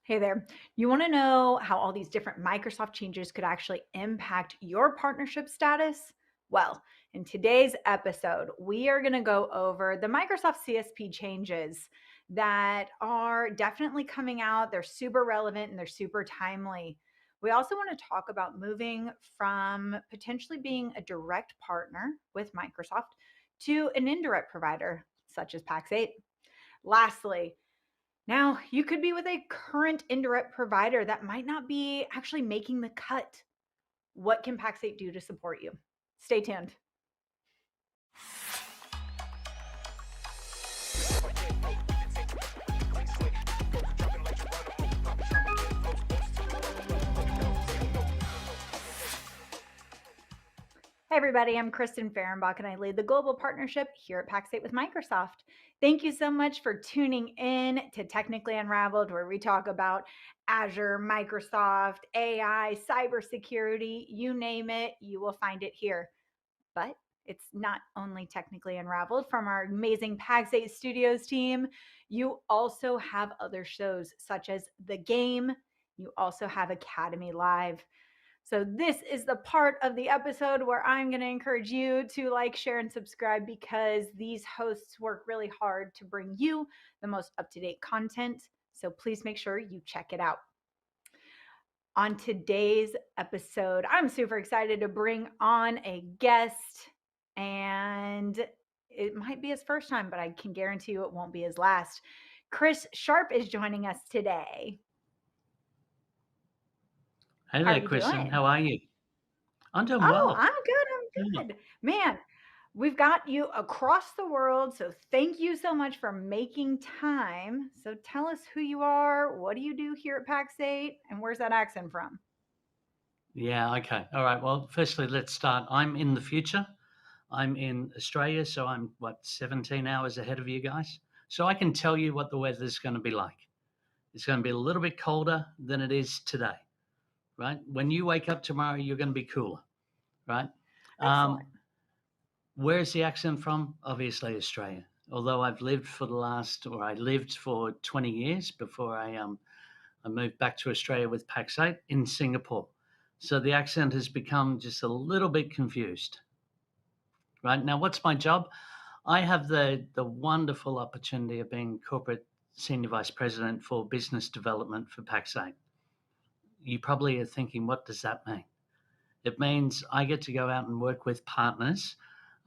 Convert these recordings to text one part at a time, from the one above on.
Hey there. You want to know how all these different Microsoft changes could actually impact your partnership status? Well, in today's episode, we are going to go over the Microsoft CSP changes that are definitely coming out. They're super relevant and they're super timely. We also want to talk about moving from potentially being a direct partner with Microsoft to an indirect provider, such as Pax8. Lastly, now, you could be with a current indirect provider that might not be actually making the cut. What can Pax8 do to support you? Stay tuned. Hey, everybody, I'm Kristen Fehrenbach, and I lead the global partnership here at Pax8 with Microsoft. Thank you so much for tuning in to Technically Unraveled, where we talk about Azure, Microsoft, AI, cybersecurity, you name it, you will find it here. But it's not only technically unraveled from our amazing Pax8 Studios team. You also have other shows such as The Game. You also have Academy Live. So this is the part of the episode where I'm going to encourage you to like, share, and subscribe because these hosts work really hard to bring you the most up-to-date content. So please make sure you check it out. On today's episode, I'm super excited to bring on a guest, and it might be his first time, but I can guarantee you it won't be his last. Chris Sharp is joining us today. Hey How are there, you Kristen. doing? How are you? I'm doing Oh, well. I'm good. Yeah. I'm good. Man, we've got you across the world. So thank you so much for making time. So tell us who you are. What do you do here at Pax8? And where's that accent from? Yeah, okay. All right. Well, firstly, let's start. I'm in the future. I'm in Australia, so I'm 17 hours ahead of you guys. So I can tell you what the weather's going to be like. It's going to be a little bit colder than it is today, right? When you wake up tomorrow, you're going to be cooler, right? Excellent. Um, where's the accent from? Obviously, Australia. Although I lived for 20 years before I moved back to Australia with Pax8 in Singapore. So the accent has become just a little bit confused. Right now, what's my job? I have the wonderful opportunity of being corporate senior vice president for business development for Pax8. You probably are thinking, what does that mean? It means I get to go out and work with partners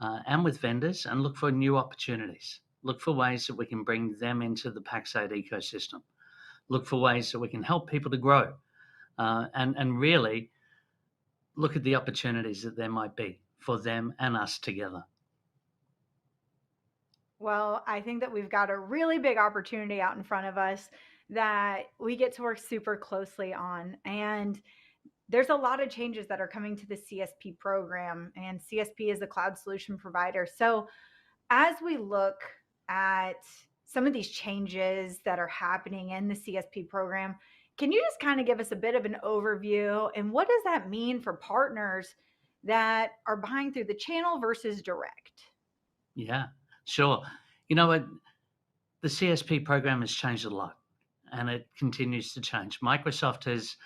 and with vendors and look for new opportunities. Look for ways that we can bring them into the Pax8 ecosystem. Look for ways that we can help people to grow and really look at the opportunities that there might be for them and us together. Well, I think that we've got a really big opportunity out in front of us that we get to work super closely on. And there's a lot of changes that are coming to the CSP program, and CSP is a cloud solution provider. So, as we look at some of these changes that are happening in the CSP program, can you just kind of give us a bit of an overview? And what does that mean for partners that are buying through the channel versus direct? Yeah, sure. You know what? The CSP program has changed a lot and it continues to change. Microsoft has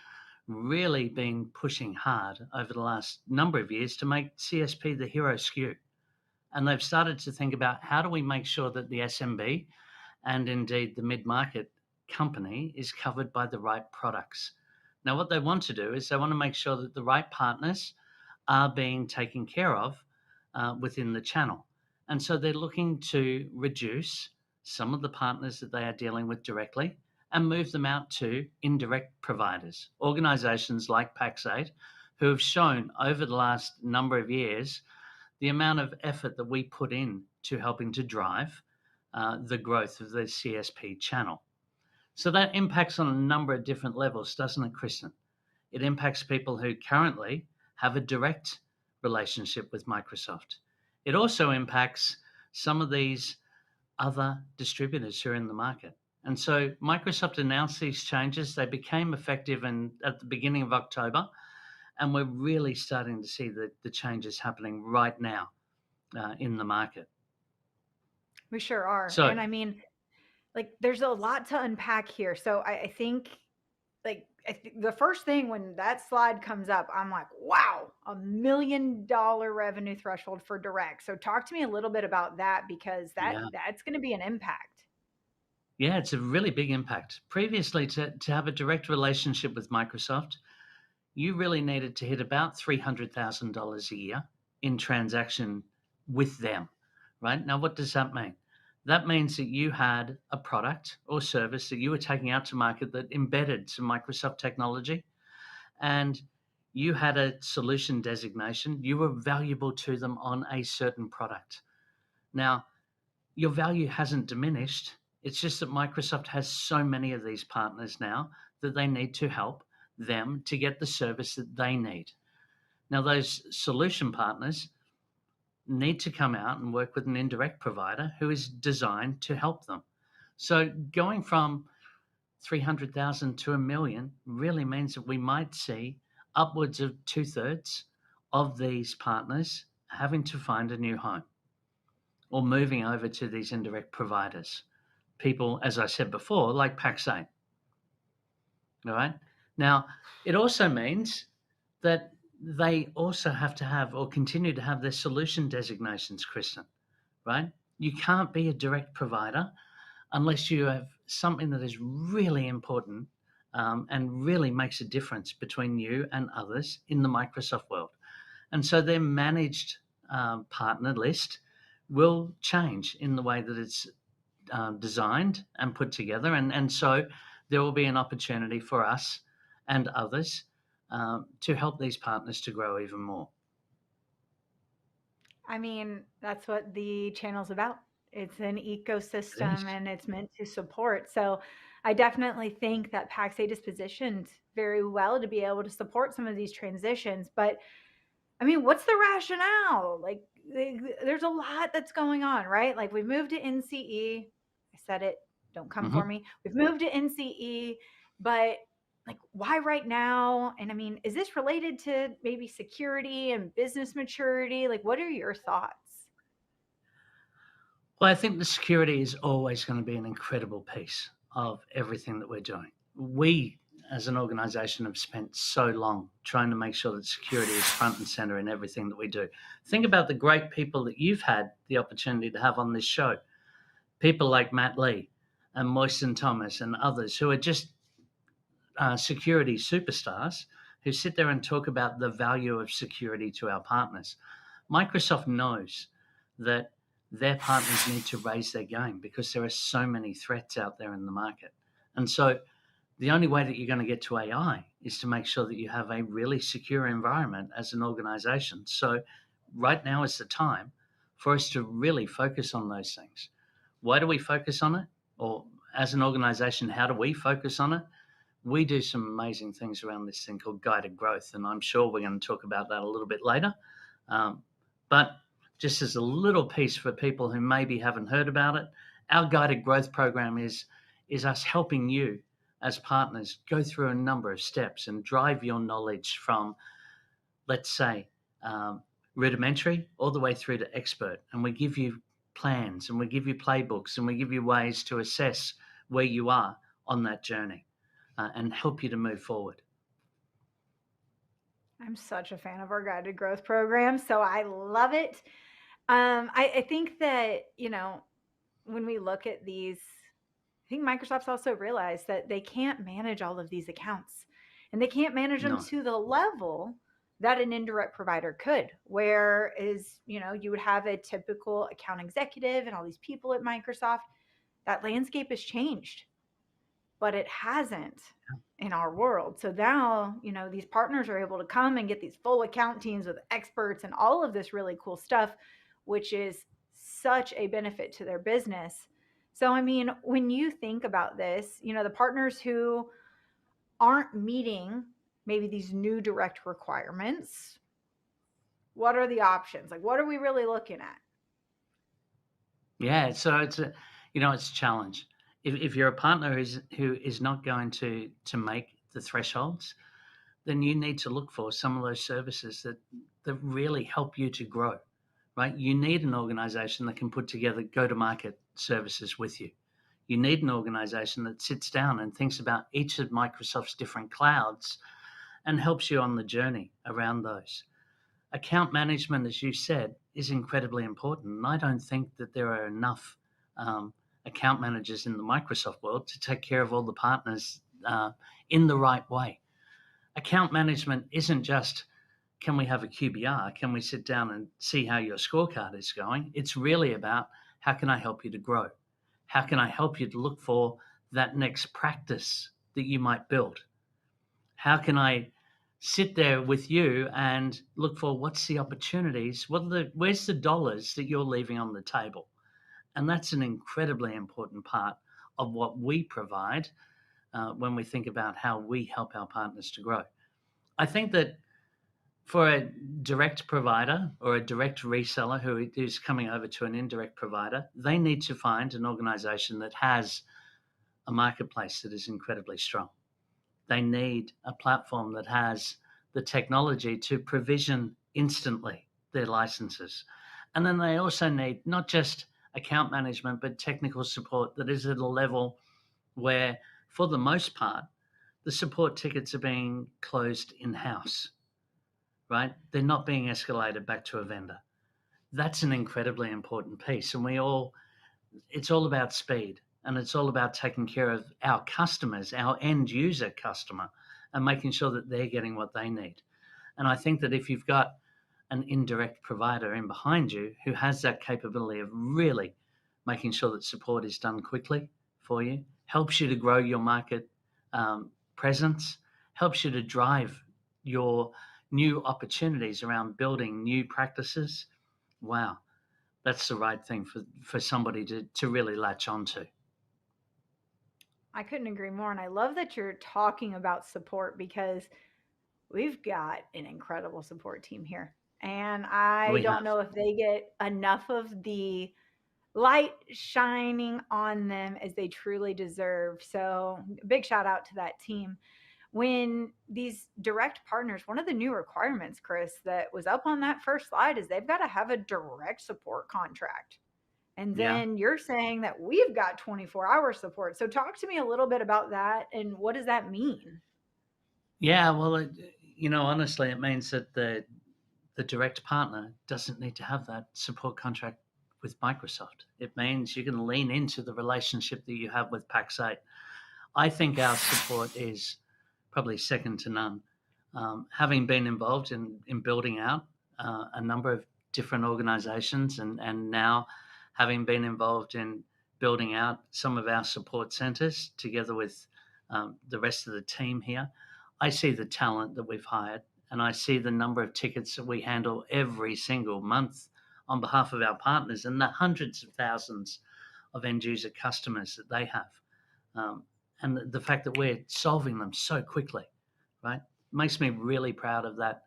really been pushing hard over the last number of years to make CSP the hero SKU. And they've started to think about how do we make sure that the SMB and indeed the mid market company is covered by the right products. Now, what they want to do is they want to make sure that the right partners are being taken care of within the channel. And so they're looking to reduce some of the partners that they are dealing with directly and move them out to indirect providers, organizations like Pax8, who have shown over the last number of years the amount of effort that we put in to helping to drive the growth of the CSP channel. So that impacts on a number of different levels, doesn't it, Kristen? It impacts people who currently have a direct relationship with Microsoft. It also impacts some of these other distributors who are in the market. And so Microsoft announced these changes. They became effective at the beginning of October. And we're really starting to see the changes happening right now in the market. We sure are. So, And I mean, like, there's a lot to unpack here. So I think the first thing when that slide comes up, I'm like, wow, $1 million revenue threshold for direct. So talk to me a little bit about that, because Yeah. that's going to be an impact. Yeah, it's a really big impact. Previously, to have a direct relationship with Microsoft, you really needed to hit about $300,000 a year in transaction with them, right? Now, what does that mean? That means that you had a product or service that you were taking out to market that embedded some Microsoft technology, and you had a solution designation. You were valuable to them on a certain product. Now, your value hasn't diminished. It's just that Microsoft has so many of these partners now that they need to help them to get the service that they need. Now, those solution partners need to come out and work with an indirect provider who is designed to help them. So, going from 300,000 to a million really means that we might see upwards of two-thirds of these partners having to find a new home or moving over to these indirect providers. People, as I said before, like Pax8. All right. Now, it also means that they also have to have or continue to have their solution designations, Kristen, right? You can't be a direct provider unless you have something that is really important and really makes a difference between you and others in the Microsoft world. And so their managed partner list will change in the way that it's designed and put together. And so there will be an opportunity for us and others to help these partners to grow even more. I mean, that's what the channel's about. It's an It is. ecosystem and it's meant to support. So I definitely think that Pax8 is positioned very well to be able to support some of these transitions. But I mean, what's the rationale? Like, there's a lot that's going on, right? Like, we've moved to NCE. I said it, don't come for Hmm. me. We've moved to NCE, but like, why right now? And I mean, is this related to maybe security and business maturity? Like, what are your thoughts? Well, I think the security is always going to be an incredible piece of everything that we're doing. We, as an organization, have spent so long trying to make sure that security is front and center in everything that we do. Think about the great people that you've had the opportunity to have on this show. People like Matt Lee and Moisten Thomas and others who are just security superstars who sit there and talk about the value of security to our partners. Microsoft knows that their partners need to raise their game because there are so many threats out there in the market. And so the only way that you're going to get to AI is to make sure that you have a really secure environment as an organization. So right now is the time for us to really focus on those things. Why do we focus on it? Or as an organization, how do we focus on it? We do some amazing things around this thing called guided growth, and I'm sure we're going to talk about that a little bit later. Um, but just as a little piece for people who maybe haven't heard about it, our guided growth program is us helping you as partners go through a number of steps and drive your knowledge from, let's say, um, rudimentary all the way through to expert. And we give you plans and we give you playbooks and we give you ways to assess where you are on that journey and help you to move forward. I'm such a fan of our guided growth program, so I love it. I think that, when we look at these, I think Microsoft's also realized that they can't manage all of these accounts and they can't manage them No. to the level that an indirect provider could. Whereas, you would have a typical account executive and all these people at Microsoft, that landscape has changed, but it hasn't in our world. So now, these partners are able to come and get these full account teams with experts and all of this really cool stuff, which is such a benefit to their business. So, I mean, when you think about this, the partners who aren't meeting maybe these new direct requirements, what are the options? Like, what are we really looking at? Yeah, so it's a challenge. If you're a partner who is not going to make the thresholds, then you need to look for some of those services that really help you to grow, right? You need an organization that can put together go to market services with you. You need an organization that sits down and thinks about each of Microsoft's different clouds and helps you on the journey around those. Account management, as you said, is incredibly important. And I don't think that there are enough um, account managers in the Microsoft world to take care of all the partners in the right way. Account management isn't just, can we have a QBR? Can we sit down and see how your scorecard is going? It's really about, how can I help you to grow? How can I help you to look for that next practice that you might build? How can I sit there with you and look for, what's the opportunities? Where's the dollars that you're leaving on the table? And that's an incredibly important part of what we provide when we think about how we help our partners to grow. I think that for a direct provider or a direct reseller who is coming over to an indirect provider, they need to find an organization that has a marketplace that is incredibly strong. They need a platform that has the technology to provision instantly their licenses. And then they also need not just account management, but technical support that is at a level where, for the most part, the support tickets are being closed in house, right? They're not being escalated back to a vendor. That's an incredibly important piece. And it's all about speed, and it's all about taking care of our customers, our end user customer, and making sure that they're getting what they need. And I think that if you've got an indirect provider in behind you who has that capability of really making sure that support is done quickly for you, helps you to grow your market presence, helps you to drive your new opportunities around building new practices, wow, that's the right thing for somebody to really latch onto. I couldn't agree more. And I love that you're talking about support because we've got an incredible support team here. And I We don't have. know if they get enough of the light shining on them as they truly deserve. So, big shout out to that team. When these direct partners, one of the new requirements, Chris, that was up on that first slide is they've got to have a direct support contract. And Yeah. then you're saying that we've got 24-hour support. So, talk to me a little bit about that and what does that mean? Yeah. Well, honestly, it means that the direct partner doesn't need to have that support contract with Microsoft. It means you can lean into the relationship that you have with Pax8. I think our support is probably second to none. Having been involved in building out a number of different organizations, and now having been involved in building out some of our support centers together with the rest of the team here, I see the talent that we've hired, and I see the number of tickets that we handle every single month on behalf of our partners, and the hundreds of thousands of end user customers that they have. And the fact that we're solving them so quickly, right, makes me really proud of that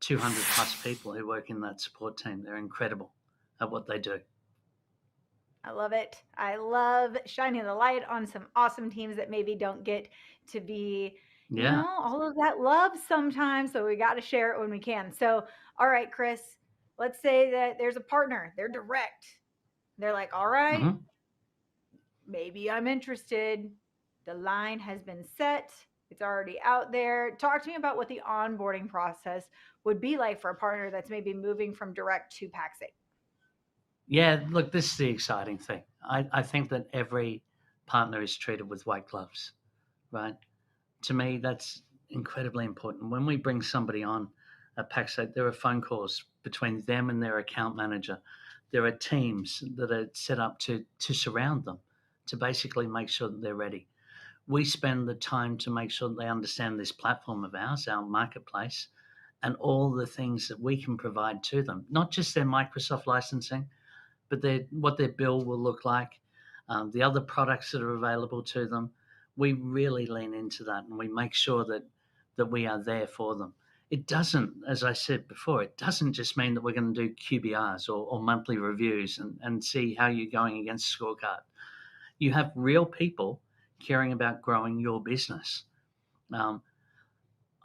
200 plus people who work in that support team. They're incredible at what they do. I love it. I love shining the light on some awesome teams that maybe don't get to be, Yeah. all of that love sometimes. So we got to share it when we can. So, all right, Chris, let's say that there's a partner, they're direct. They're like, all right, Hmm. maybe I'm interested. The line has been set, it's already out there. Talk to me about what the onboarding process would be like for a partner that's maybe moving from direct to Pax8. Yeah. Look, this is the exciting thing. I think that every partner is treated with white gloves, right? To me, that's incredibly important. When we bring somebody on at Pax8, there are phone calls between them and their account manager. There are teams that are set up to surround them, to basically make sure that they're ready. We spend the time to make sure that they understand this platform of ours, our marketplace, and all the things that we can provide to them, not just their Microsoft licensing, but what their bill will look like, the other products that are available to them. We really lean into that, and we make sure that we are there for them. It doesn't, as I said before, it doesn't just mean that we're going to do QBRs or monthly reviews and see how you're going against a scorecard. You have real people caring about growing your business. Um,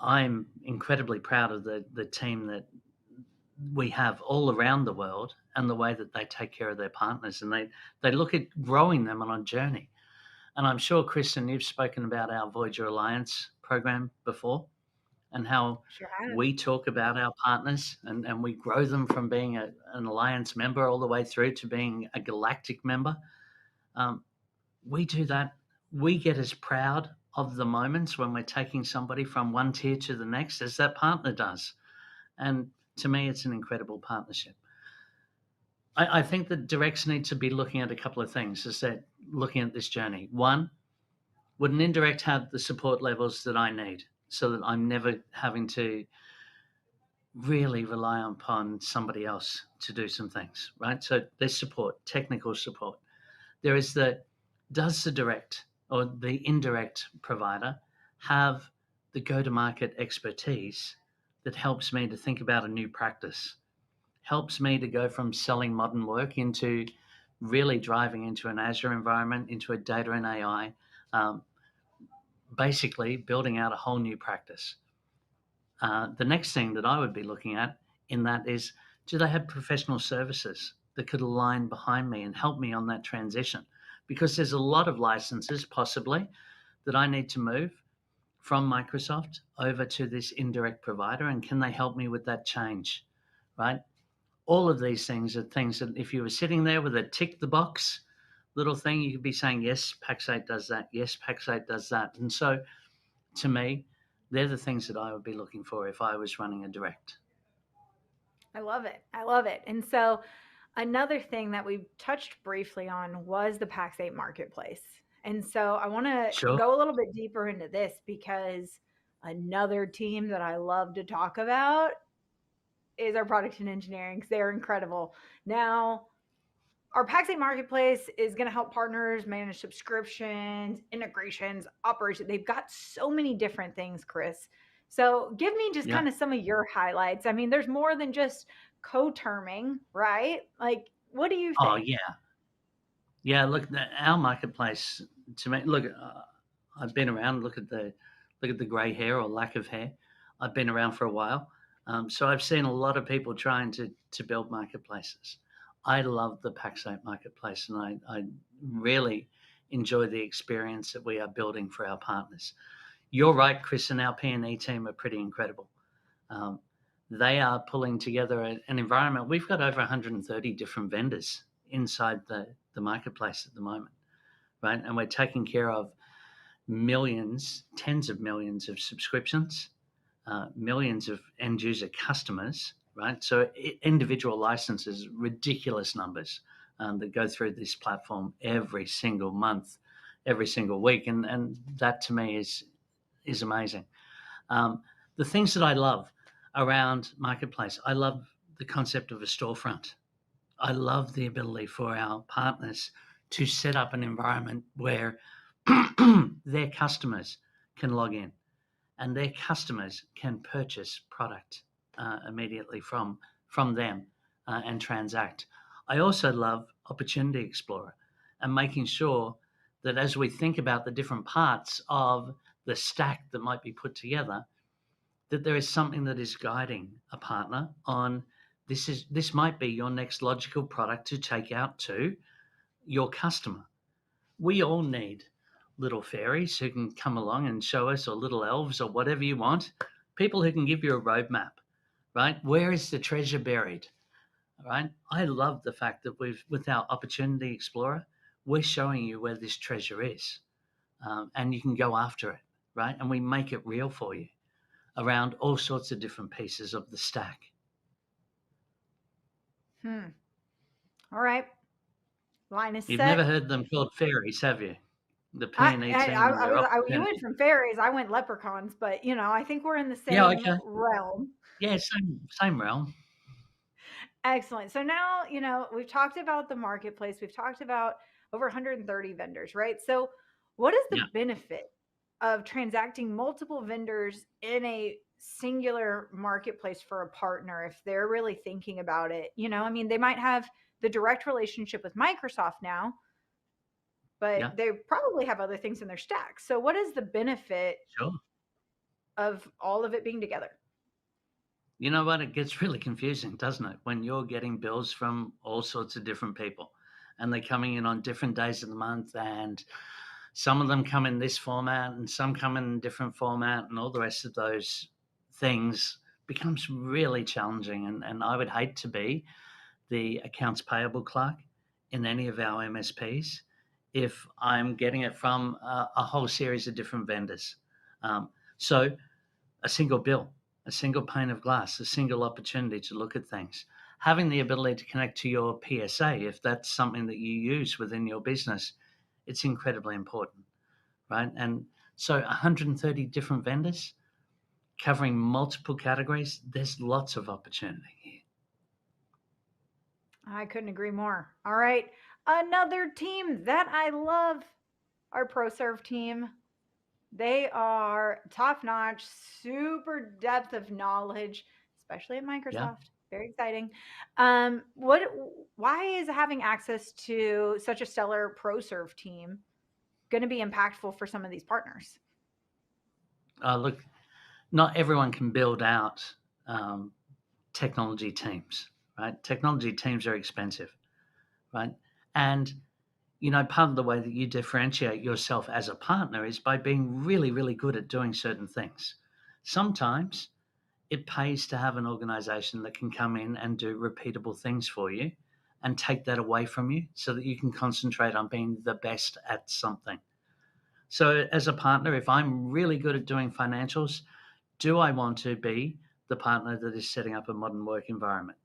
I'm incredibly proud of the team that we have all around the world, and the way that they take care of their partners, and they look at growing them on a journey. And I'm sure, Kristen, you've spoken about our Voyager Alliance program before and how Sure have. we talk about our partners and we grow them from being an alliance member all the way through to being a galactic member. Um, we do that. We get as proud of the moments when we're taking somebody from one tier to the next as that partner does. And to me, it's an incredible partnership. I think the directs need to be looking at a couple of things as they're looking at this journey. One, would an indirect have the support levels that I need so that I'm never having to really rely upon somebody else to do some things, right? So there's support, technical support. There is the does the direct or the indirect provider have the go to market expertise that helps me to think about a new practice, helps me to go from selling modern work into really driving into an Azure environment, into a data and AI, um, basically building out a whole new practice. The next thing that I would be looking at in that is, do they have professional services that could align behind me and help me on that transition? Because there's a lot of licenses possibly that I need to move from Microsoft over to this indirect provider, and can they help me with that change, right? All of these things are things that if you were sitting there with a tick the box little thing, you could be saying, yes, Pax8 does that. Yes, Pax8 does that. And so to me, they're the things that I would be looking for if I was running a direct. I love it. I love it. And so another thing that we touched briefly on was the Pax8 marketplace. And so I want to Sure. go a little bit deeper into this because another team that I love to talk about is our product and engineering because they're incredible. Now, our Pax8 marketplace is going to help partners manage subscriptions, integrations, operations. They've got so many different things, Chris. So give me just Yeah. kind of some of your highlights. I mean, there's more than just co-terming, right? Like, what do you Oh, think? yeah. Yeah. Look, our marketplace to me, look, I've been around. Look at the grey hair or lack of hair. I've been around for a while. So I've seen a lot of people trying to build marketplaces. I love the Pax8 marketplace and I really enjoy the experience that we are building for our partners. You're right, Chris, and our P&E team are pretty incredible. Um, they are pulling together an environment. We've got over 130 different vendors inside the marketplace at the moment, right? And we're taking care of millions, tens of millions of subscriptions, millions of end user customers, right? So individual licenses, ridiculous numbers that go through this platform every single month, every single week, and that to me is amazing. Um, the things that I love around marketplace, I love the concept of a storefront. I love the ability for our partners to set up an environment where their customers can log in and their customers can purchase product immediately from them and transact. I also love Opportunity Explorer and making sure that as we think about the different parts of the stack that might be put together, that there is something that is guiding a partner on this might be your next logical product to take out to your customer. We all need little fairies who can come along and show us, or little elves, or whatever you want. People who can give you a roadmap, right? Where is the treasure buried? Right? I love the fact that with our Opportunity Explorer, we're showing you where this treasure is, and you can go after it, right? And we make it real for you around all sorts of different pieces of the stack. Hmm. All right. Line is You've never set. heard them called fairies, have you? The I, P&E I, team and I their was, you went opportunity. from fairies. I went leprechauns, but I think we're in the Yeah, same okay. realm. Yeah, same realm. Excellent. So now, we've talked about the marketplace. We've talked about over 130 vendors, right? So, what is the Yeah, benefit of transacting multiple vendors in a singular marketplace for a partner if they're really thinking about it? I mean, they might have the direct relationship with Microsoft now, but yeah, they probably have other things in their stack. So, what is the benefit sure. of all of it being together? You know what? It gets really confusing, doesn't it? When you're getting bills from all sorts of different people and they're coming in on different days of the month and Some of them come in this format and some come in a different format, and all the rest of those things becomes really challenging. And I would hate to be the accounts payable clerk in any of our MSPs if I'm getting it from a whole series of different vendors. So a single bill, a single pane of glass, a single opportunity to look at things. Having the ability to connect to your PSA, if that's something that you use within your business, it's incredibly important, right? And so 130 different vendors covering multiple categories, there's lots of opportunity here. I couldn't agree more. All right. Another team that I love, our ProServe team. They are top notch, super depth of knowledge, especially at Yeah. Microsoft. Very exciting. What? Why is having access to such a stellar ProServe team going to be impactful for some of these partners? Look, not everyone can build out um, technology teams, right? Technology teams are expensive, right? And part of the way that you differentiate yourself as a partner is by being really, really good at doing certain things. Sometimes it pays to have an organization that can come in and do repeatable things for you and take that away from you so that you can concentrate on being the best at something. So, as a partner, if I'm really good at doing financials, do I want to be the partner that is setting up a modern work environment?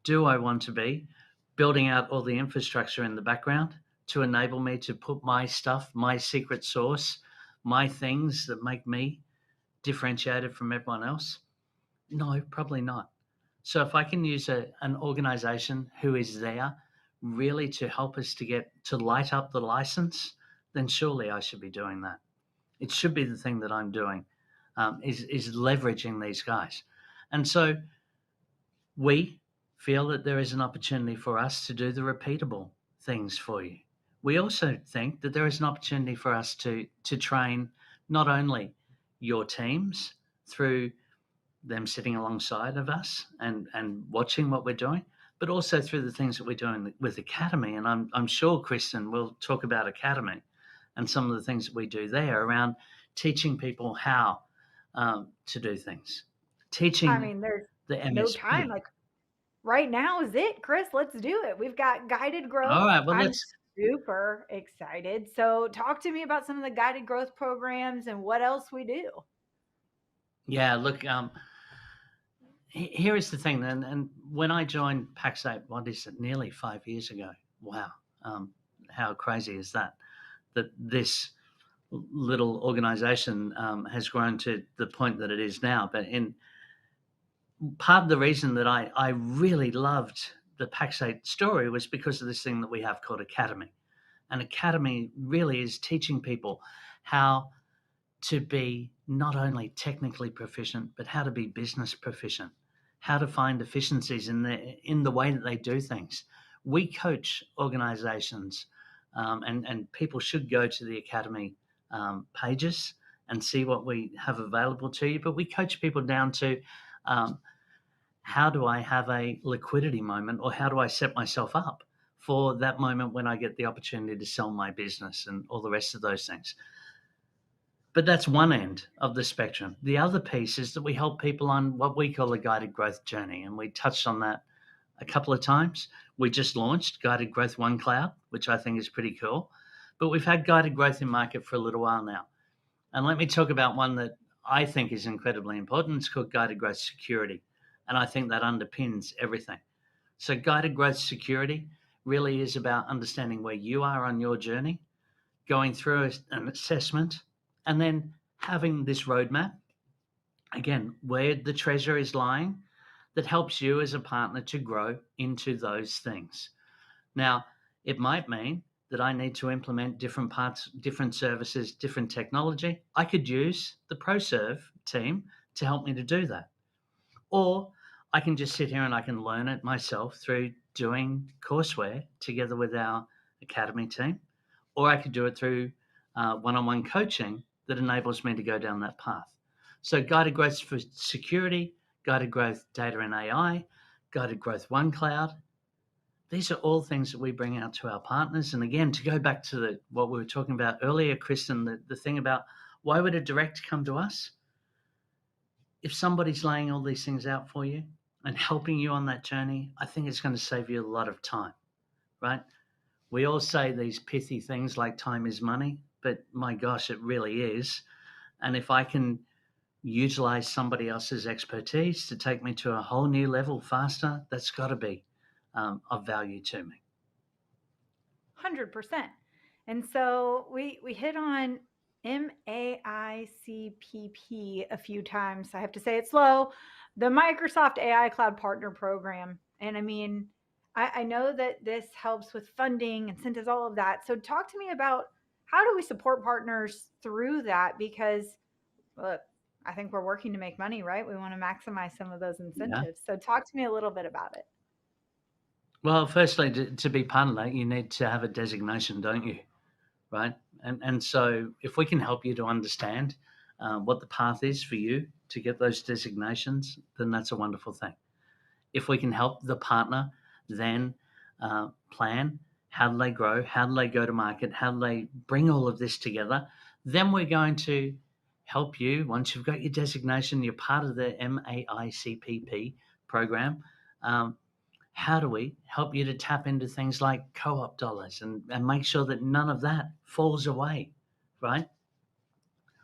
Do I want to be building out all the infrastructure in the background to enable me to put my stuff, my secret sauce, my things that make me differentiated from everyone else? No, probably not. So if I can use an organization who is there really to help us to get to light up the license, then surely I should be doing that. It should be the thing that I'm doing, is leveraging these guys. And so we feel that there is an opportunity for us to do the repeatable things for you. We also think that there is an opportunity for us to train not only your teams through them sitting alongside of us and watching what we're doing, but also through the things that we're doing with Academy. And I'm sure Kristen will talk about Academy and some of the things that we do there around teaching people how to do things, I teaching mean, there's the no time. MSP. Like right now is it, Chris. Let's do it. We've got guided All growth. right, well I'm let's super excited. So, talk to me about some of the guided growth programs and what else we do. yeah look. Here is the thing, and when I joined Pax8, what is it, nearly 5 years ago? Wow, how crazy is that? That this little organization has grown to the point that it is now. But in part of the reason that I really loved the Pax8 story was because of this thing that we have called Academy. And Academy really is teaching people how to be not only technically proficient, but how to be business proficient, how to find efficiencies in the way that they do things. We coach organizations, and people should go to the Academy pages and see what we have available to you. But we coach people down to um, how do I have a liquidity moment, or how do I set myself up for that moment when I get the opportunity to sell my business and all the rest of those things. But that's one end of the spectrum. The other piece is that we help people on what we call a guided growth journey. And we touched on that a couple of times. We just launched Guided Growth One Cloud, which I think is pretty cool. But we've had guided growth in market for a little while now. And let me talk about one that I think is incredibly important. It's called Guided Growth Security. And I think that underpins everything. So, guided growth security really is about understanding where you are on your journey, going through an assessment, and then having this roadmap, again, where the treasure is lying, that helps you as a partner to grow into those things. Now, it might mean that I need to implement different parts, different services, different technology. I could use the ProServe team to help me to do that. Or I can just sit here and I can learn it myself through doing courseware together with our academy team. Or I could do it through one on one coaching that enables me to go down that path. So, guided growth for security, guided growth data and AI, guided growth one cloud, These are all things that we bring out to our partners. And again, to go back to what we were talking about earlier, Kristen, the thing about why would a direct come to us? If somebody's laying all these things out for you and helping you on that journey, I think it's going to save you a lot of time, right? We all say these pithy things like time is money, but my gosh, it really is. And if I can utilize somebody else's expertise to take me to a whole new level faster, that's got to be of value to me. 100%. And so we hit on MAICPP a few times. I have to say it slow. The Microsoft AI Cloud Partner Program. And I mean, I know that this helps with funding, incentives, all of that. So talk to me about how do we support partners through that? Because look, I think we're working to make money, right? We want to maximize some of those Yeah. incentives. So talk to me a little bit about it. Well, firstly, to be part of that, you need to have a designation, don't you? Right? And so if we can help you to understand what the path is for you to get those designations, then that's a wonderful thing. If we can help the partner then plan how do they grow, how do they go to market, how do they bring all of this together, then we're going to help you once you've got your designation, you're part of the MAICPP program. Um, how do we help you to tap into things like co-op dollars and make sure that none of that falls away, right?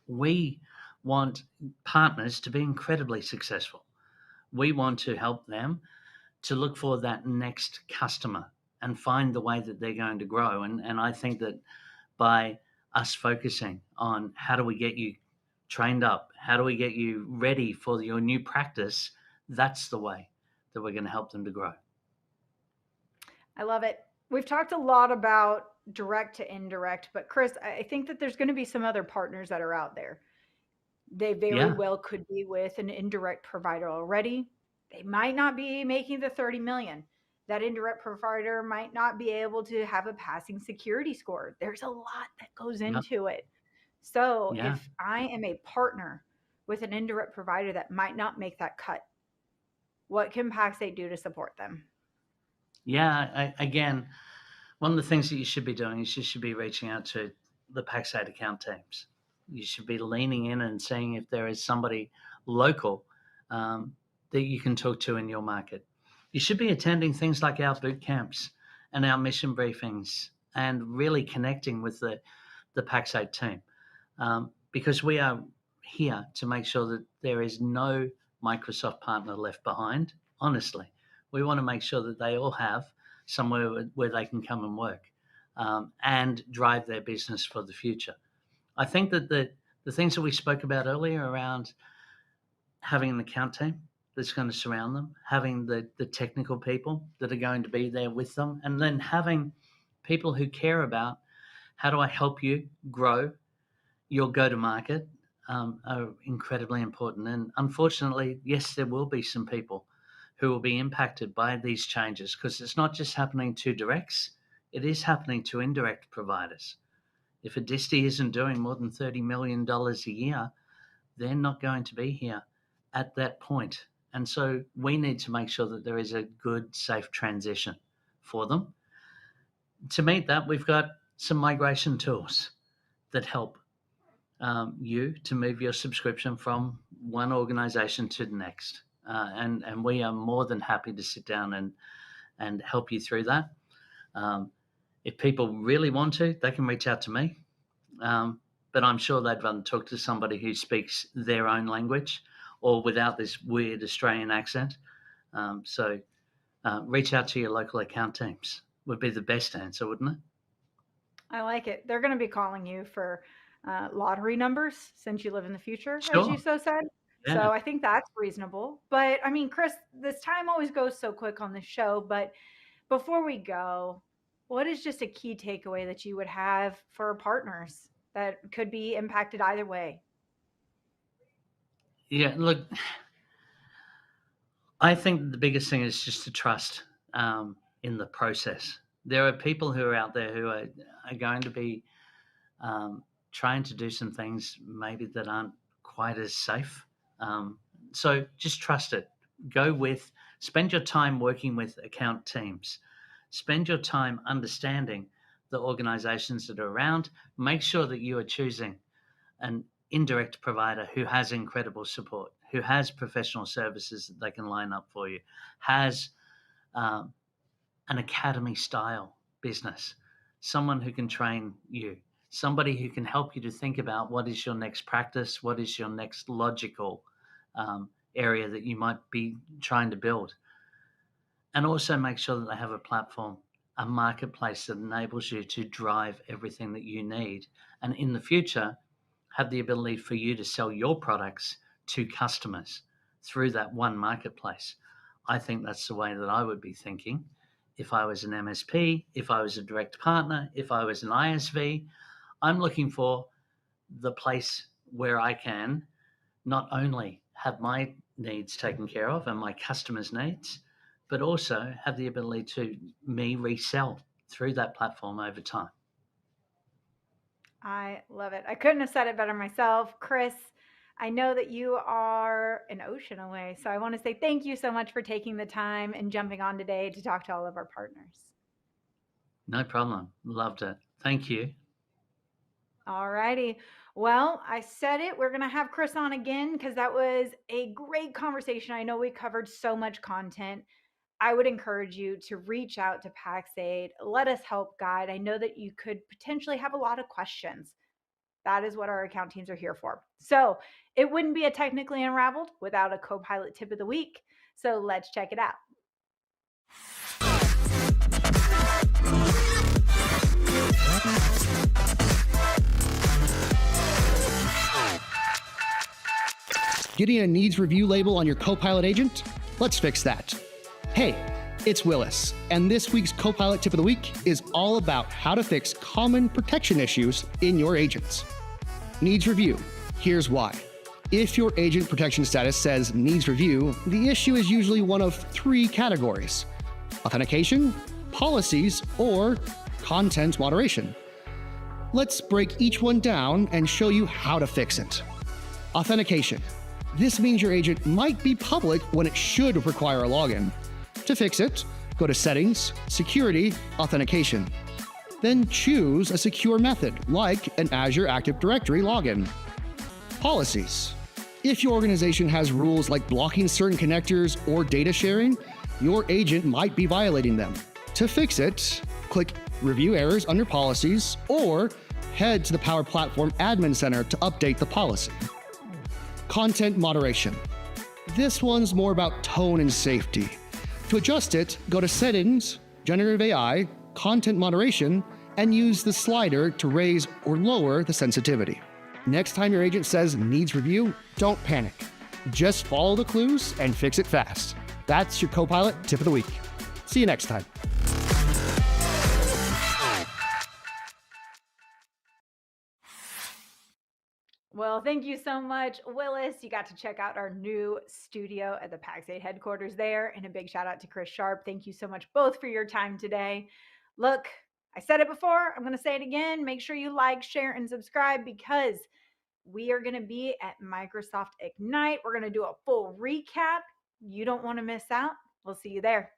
We want partners to be incredibly successful. We want to help them to look for that next customer and find the way that they're going to grow. And I think that by us focusing on how do we get you trained up, how do we get you ready for your new practice, that's the way that we're going to help them to grow. I love it. We've talked a lot about direct to indirect, but Chris, I think that there's going to be some other partners that are out there. They very Yeah, well could be with an indirect provider already. They might not be making the 30 million. That indirect provider might not be able to have a passing security score. There's a lot that goes yeah, into it. So yeah. if I am a partner with an indirect provider that might not make that cut, what can Pax8 do to support them? Yeah, again, one of the things that you should be doing is you should be reaching out to the Pax8 account teams. You should be leaning in and seeing if there is somebody local that you can talk to in your market. You should be attending things like our boot camps and our mission briefings and really connecting with the Pax8 team because we are here to make sure that there is no Microsoft partner left behind. Honestly, we want to make sure that they all have somewhere where they can come and work and drive their business for the future. I think that the things that we spoke about earlier around having an account team that's going to surround them, having the technical people that are going to be there with them, and then having people who care about how do I help you grow your go to market are incredibly important. And unfortunately, yes, there will be some people who will be impacted by these changes because it's not just happening to directs, it is happening to indirect providers. If a disty isn't doing more than $30 million a year, they're not going to be here at that point. And so we need to make sure that there is a good, safe transition for them. To meet that, we've got some migration tools that help you to move your subscription from one organization to the next. And we are more than happy to sit down and help you through that. Um, if people really want to, they can reach out to me. But I'm sure they'd rather talk to somebody who speaks their own language or without this weird Australian accent. So reach out to your local account teams would be the best answer, wouldn't it? I like it. They're going to be calling you for lottery numbers since you live in the future, as you Sure. so said. Yeah. So I think that's reasonable. But I mean, Chris, this time always goes so quick on this show. But before we go, what is just a key takeaway that you would have for partners that could be impacted either way? Yeah. Look, I think the biggest thing is just to trust in the process. There are people who are out there who are going to be um, trying to do some things maybe that aren't quite as safe. So just trust it. Go with, spend your time working with account teams. Spend your time understanding the organizations that are around. Make sure that you are choosing an indirect provider who has incredible support, who has professional services that they can line up for you, has um, an academy style business, someone who can train you, somebody who can help you to think about what is your next practice, what is your next logical area that you might be trying to build. And also make sure that they have a platform, a marketplace that enables you to drive everything that you need. And in the future, have the ability for you to sell your products to customers through that one marketplace. I think that's the way that I would be thinking. If I was an MSP, if I was a direct partner, if I was an ISV, I'm looking for the place where I can not only have my needs taken care of and my customers' needs, but also have the ability to me resell through that platform over time. I love it. I couldn't have said it better myself. Chris, I know that you are an ocean away. So I want to say thank you so much for taking the time and jumping on today to talk to all of our partners. No problem. Loved it. Thank you. All righty. Well, I said it. We're going to have Chris on again because that was a great conversation. I know we covered so much content. I would encourage you to reach out to Pax8. Let us help guide. I know that you could potentially have a lot of questions. That is what our account teams are here for. So it wouldn't be a Technically Unraveled without a co-pilot tip of the week. So let's check it out. Getting a needs review label on your Copilot agent? Let's fix that. Hey, it's Willis, and this week's Copilot tip of the week is all about how to fix common protection issues in your agents. Needs review. Here's why. If your agent protection status says needs review, the issue is usually one of three categories: authentication, policies, or content moderation. Let's break each one down and show you how to fix it. Authentication. This means your agent might be public when it should require a login. To fix it, go to Settings, Security, Authentication. Then choose a secure method, like an Azure Active Directory login. Policies. If your organization has rules like blocking certain connectors or data sharing, your agent might be violating them. To fix it, click Review Errors under Policies, or head to the Power Platform Admin Center to update the policy. Content moderation. This one's more about tone and safety. To adjust it, go to Settings, Generative AI, Content Moderation, and use the slider to raise or lower the sensitivity. Next time your agent says needs review, don't panic. Just follow the clues and fix it fast. That's your Copilot tip of the week. See you next time. Well, thank you so much, Willis. You got to check out our new studio at the Pax8 headquarters there. And a big shout out to Chris Sharp. Thank you so much both for your time today. Look, I said it before. I'm going to say it again. Make sure you like, share, and subscribe because we are going to be at Microsoft Ignite. We're going to do a full recap. You don't want to miss out. We'll see you there.